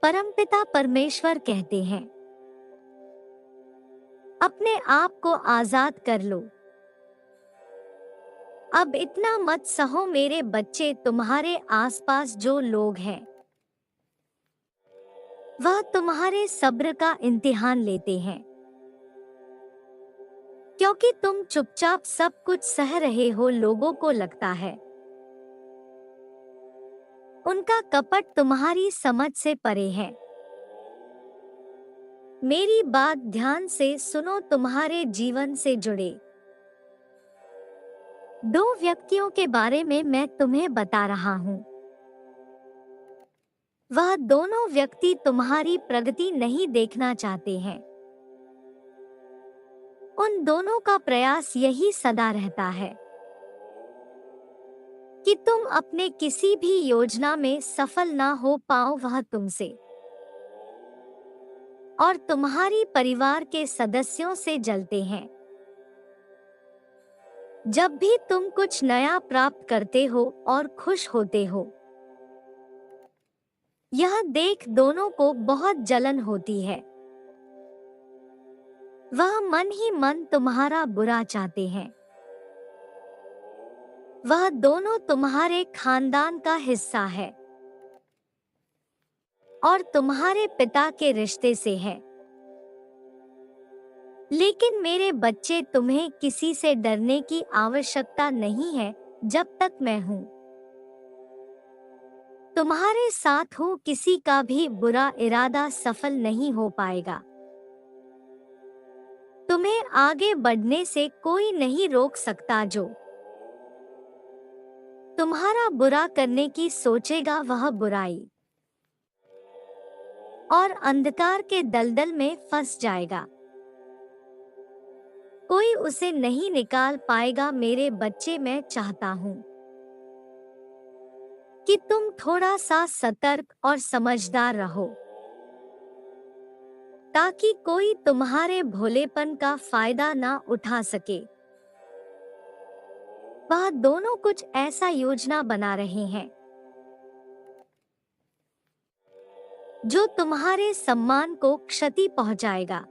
परमपिता परमेश्वर कहते हैं, अपने आप को आजाद कर लो। अब इतना मत सहो मेरे बच्चे। तुम्हारे आसपास जो लोग हैं वह तुम्हारे सब्र का इम्तिहान लेते हैं, क्योंकि तुम चुपचाप सब कुछ सह रहे हो। लोगों को लगता है उनका कपट तुम्हारी समझ से परे है। मेरी बात ध्यान से सुनो। तुम्हारे जीवन से जुड़े दो व्यक्तियों के बारे में मैं तुम्हें बता रहा हूं। वह दोनों व्यक्ति तुम्हारी प्रगति नहीं देखना चाहते हैं। उन दोनों का प्रयास यही सदा रहता है कि तुम अपने किसी भी योजना में सफल ना हो पाओ। वह तुमसे और तुम्हारी परिवार के सदस्यों से जलते हैं। जब भी तुम कुछ नया प्राप्त करते हो और खुश होते हो, यह देख दोनों को बहुत जलन होती है। वह मन ही मन तुम्हारा बुरा चाहते हैं। वह दोनों तुम्हारे खानदान का हिस्सा है और तुम्हारे पिता के रिश्ते से है। लेकिन मेरे बच्चे, तुम्हें किसी से डरने की आवश्यकता नहीं है जब तक मैं हूं तुम्हारे साथ हूं। किसी का भी बुरा इरादा सफल नहीं हो पाएगा। तुम्हें आगे बढ़ने से कोई नहीं रोक सकता। जो तुम्हारा बुरा करने की सोचेगा वह बुराई और अंधकार के दलदल में फंस जाएगा। कोई उसे नहीं निकाल पाएगा। मेरे बच्चे, मैं चाहता हूं कि तुम थोड़ा सा सतर्क और समझदार रहो, ताकि कोई तुम्हारे भोलेपन का फायदा ना उठा सके। वह दोनों कुछ ऐसा योजना बना रहे हैं जो तुम्हारे सम्मान को क्षति पहुंचाएगा।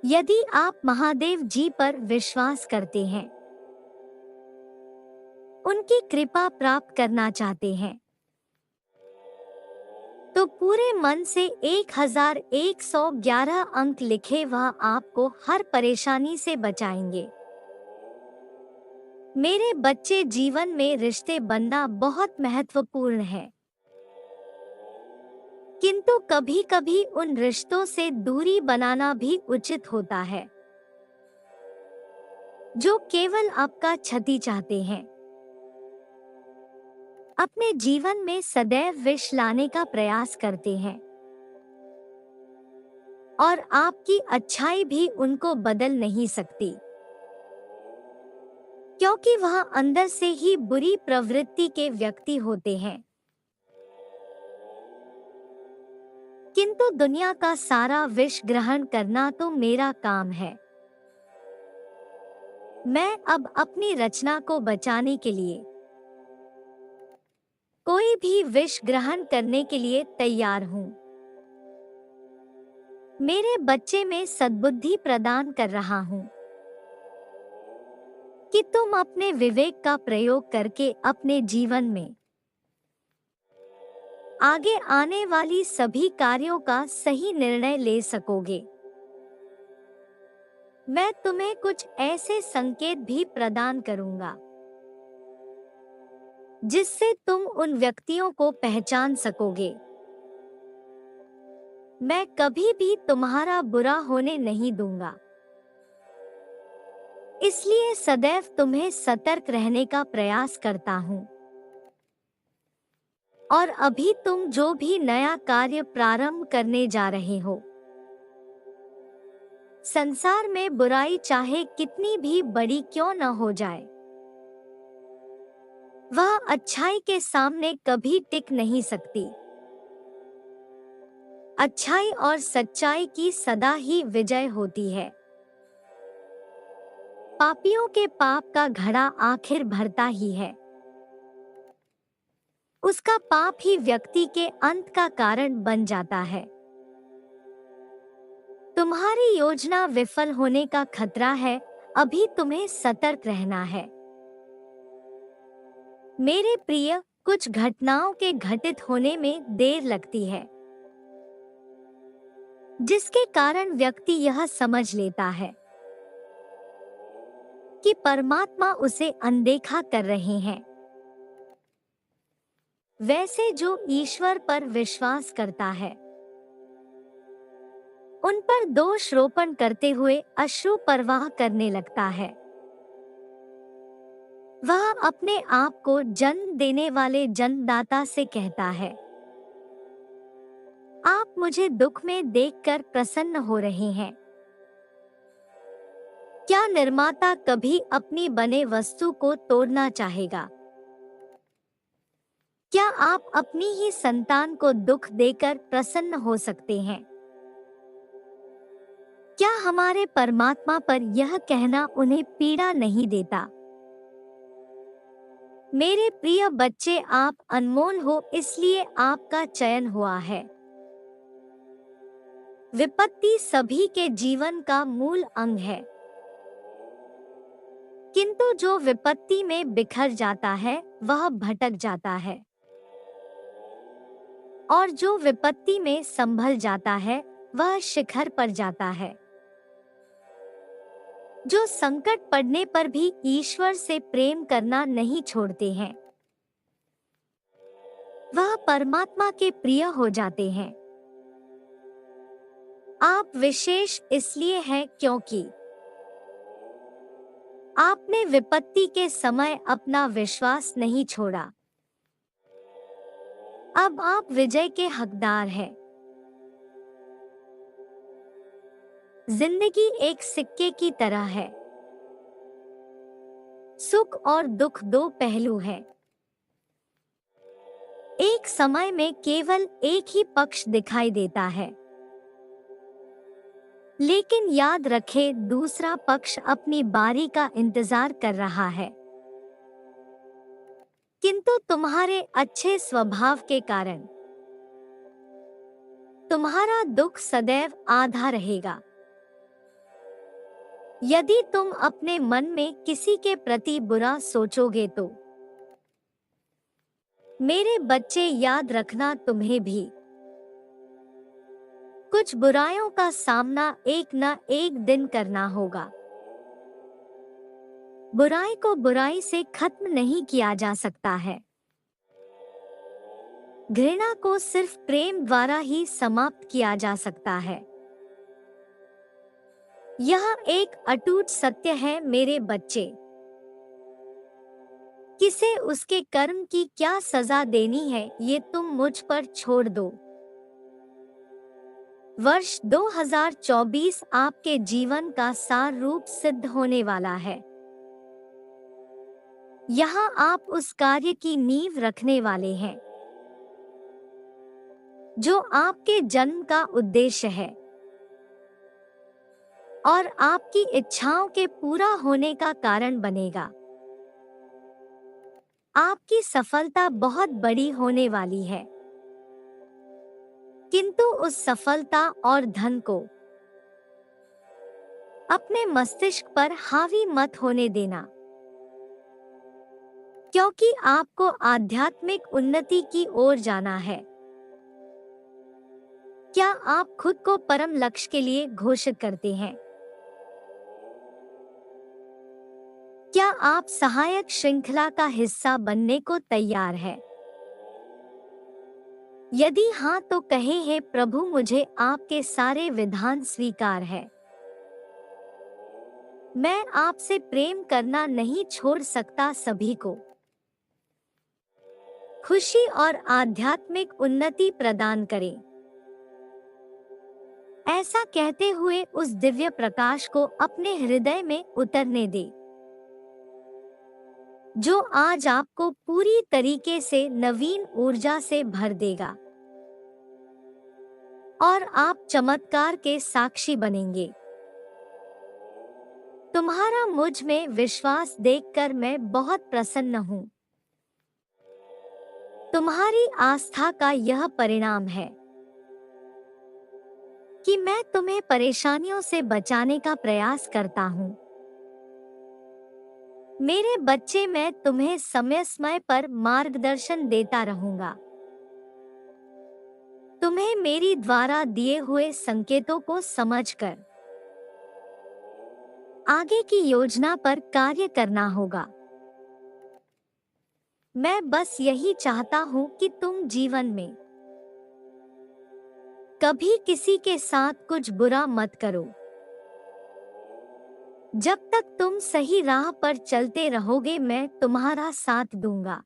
यदि आप महादेव जी पर विश्वास करते हैं, उनकी कृपा प्राप्त करना चाहते हैं, तो पूरे मन से 1111 अंक लिखे। वह आपको हर परेशानी से बचाएंगे। मेरे बच्चे, जीवन में रिश्ते बनना बहुत महत्वपूर्ण है, किंतु कभी-कभी उन रिश्तों से दूरी बनाना भी उचित होता है जो केवल आपका क्षति चाहते हैं। अपने जीवन में सदैव विष लाने का प्रयास करते हैं और आपकी अच्छाई भी उनको बदल नहीं सकती, क्योंकि वह अंदर से ही बुरी प्रवृत्ति के व्यक्ति होते हैं। किंतु दुनिया का सारा विष ग्रहण करना तो मेरा काम है। मैं अब अपनी रचना को बचाने के लिए कोई भी विष ग्रहण करने के लिए तैयार हूं। मेरे बच्चे, में सद्बुद्धि प्रदान कर रहा हूं कि तुम अपने विवेक का प्रयोग करके अपने जीवन में आगे आने वाली सभी कार्यों का सही निर्णय ले सकोगे। मैं तुम्हें कुछ ऐसे संकेत भी प्रदान करूंगा जिससे तुम उन व्यक्तियों को पहचान सकोगे। मैं कभी भी तुम्हारा बुरा होने नहीं दूंगा, इसलिए सदैव तुम्हें सतर्क रहने का प्रयास करता हूं। और अभी तुम जो भी नया कार्य प्रारंभ करने जा रहे हो, संसार में बुराई चाहे कितनी भी बड़ी क्यों न हो जाए, वह अच्छाई के सामने कभी टिक नहीं सकती। अच्छाई और सच्चाई की सदा ही विजय होती है। पापियों के पाप का घड़ा आखिर भरता ही है। उसका पाप ही व्यक्ति के अंत का कारण बन जाता है। तुम्हारी योजना विफल होने का खतरा है, अभी तुम्हें सतर्क रहना है। मेरे प्रिय, कुछ घटनाओं के घटित होने में देर लगती है, जिसके कारण व्यक्ति यह समझ लेता है कि परमात्मा उसे अनदेखा कर रहे हैं। वैसे जो ईश्वर पर विश्वास करता है, उन पर दोष रोपण करते हुए अश्रु प्रवाह करने लगता है। वह अपने आप को जन्म देने वाले जन्मदाता से कहता है, आप मुझे दुख में देखकर प्रसन्न हो रहे हैं। क्या निर्माता कभी अपनी बने वस्तु को तोड़ना चाहेगा? क्या आप अपनी ही संतान को दुख देकर प्रसन्न हो सकते हैं? क्या हमारे परमात्मा पर यह कहना उन्हें पीड़ा नहीं देता? मेरे प्रिय बच्चे, आप अनमोल हो, इसलिए आपका चयन हुआ है। विपत्ति सभी के जीवन का मूल अंग है, किंतु जो विपत्ति में बिखर जाता है वह भटक जाता है, और जो विपत्ति में संभल जाता है वह शिखर पर जाता है। जो संकट पड़ने पर भी ईश्वर से प्रेम करना नहीं छोड़ते हैं, वह परमात्मा के प्रिय हो जाते हैं। आप विशेष इसलिए हैं क्योंकि आपने विपत्ति के समय अपना विश्वास नहीं छोड़ा। अब आप विजय के हकदार हैं। जिंदगी एक सिक्के की तरह है। सुख और दुख दो पहलू हैं। एक समय में केवल एक ही पक्ष दिखाई देता है, लेकिन याद रखें, दूसरा पक्ष अपनी बारी का इंतजार कर रहा है। किंतु तुम्हारे अच्छे स्वभाव के कारण तुम्हारा दुख सदैव आधा रहेगा। यदि तुम अपने मन में किसी के प्रति बुरा सोचोगे तो मेरे बच्चे याद रखना, तुम्हें भी कुछ बुराइयों का सामना एक न एक दिन करना होगा। बुराई को बुराई से खत्म नहीं किया जा सकता है। घृणा को सिर्फ प्रेम द्वारा ही समाप्त किया जा सकता है। यह एक अटूट सत्य है मेरे बच्चे। किसे उसके कर्म की क्या सजा देनी है, ये तुम मुझ पर छोड़ दो। वर्ष 2024 आपके जीवन का सार रूप सिद्ध होने वाला है। यहाँ आप उस कार्य की नींव रखने वाले हैं जो आपके जन्म का उद्देश्य है, और आपकी इच्छाओं के पूरा होने का कारण बनेगा। आपकी सफलता बहुत बड़ी होने वाली है, किंतु उस सफलता और धन को अपने मस्तिष्क पर हावी मत होने देना, क्योंकि आपको आध्यात्मिक उन्नति की ओर जाना है। क्या आप खुद को परम लक्ष्य के लिए घोषित करते हैं? क्या आप सहायक श्रृंखला का हिस्सा बनने को तैयार है? यदि हाँ तो कहें, हे प्रभु, मुझे आपके सारे विधान स्वीकार है। मैं आपसे प्रेम करना नहीं छोड़ सकता। सभी को खुशी और आध्यात्मिक उन्नति प्रदान करें। ऐसा कहते हुए उस दिव्य प्रकाश को अपने हृदय में उतरने दे, जो आज आपको पूरी तरीके से नवीन ऊर्जा से भर देगा, और आप चमत्कार के साक्षी बनेंगे। तुम्हारा मुझ में विश्वास देखकर मैं बहुत प्रसन्न हूँ। तुम्हारी आस्था का यह परिणाम है कि मैं तुम्हें परेशानियों से बचाने का प्रयास करता हूँ। मेरे बच्चे, मैं तुम्हें समय समय पर मार्गदर्शन देता रहूंगा। तुम्हें मेरी द्वारा दिए हुए संकेतों को समझकर आगे की योजना पर कार्य करना होगा। मैं बस यही चाहता हूँ कि तुम जीवन में कभी किसी के साथ कुछ बुरा मत करो। जब तक तुम सही राह पर चलते रहोगे, मैं तुम्हारा साथ दूंगा।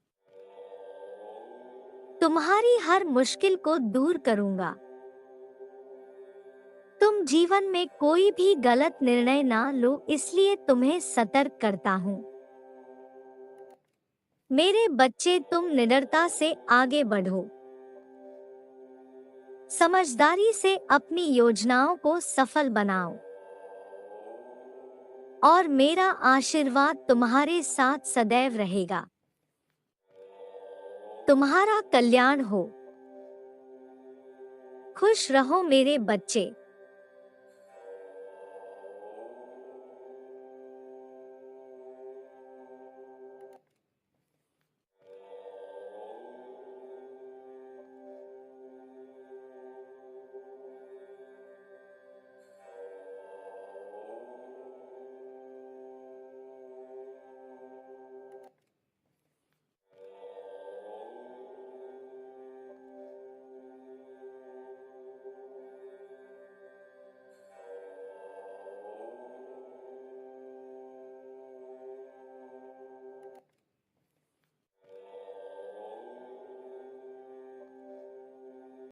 तुम्हारी हर मुश्किल को दूर करूंगा। तुम जीवन में कोई भी गलत निर्णय ना लो, इसलिए तुम्हें सतर्क करता हूँ। मेरे बच्चे, तुम निडरता से आगे बढ़ो। समझदारी से अपनी योजनाओं को सफल बनाओ और मेरा आशीर्वाद तुम्हारे साथ सदैव रहेगा। तुम्हारा कल्याण हो। खुश रहो मेरे बच्चे।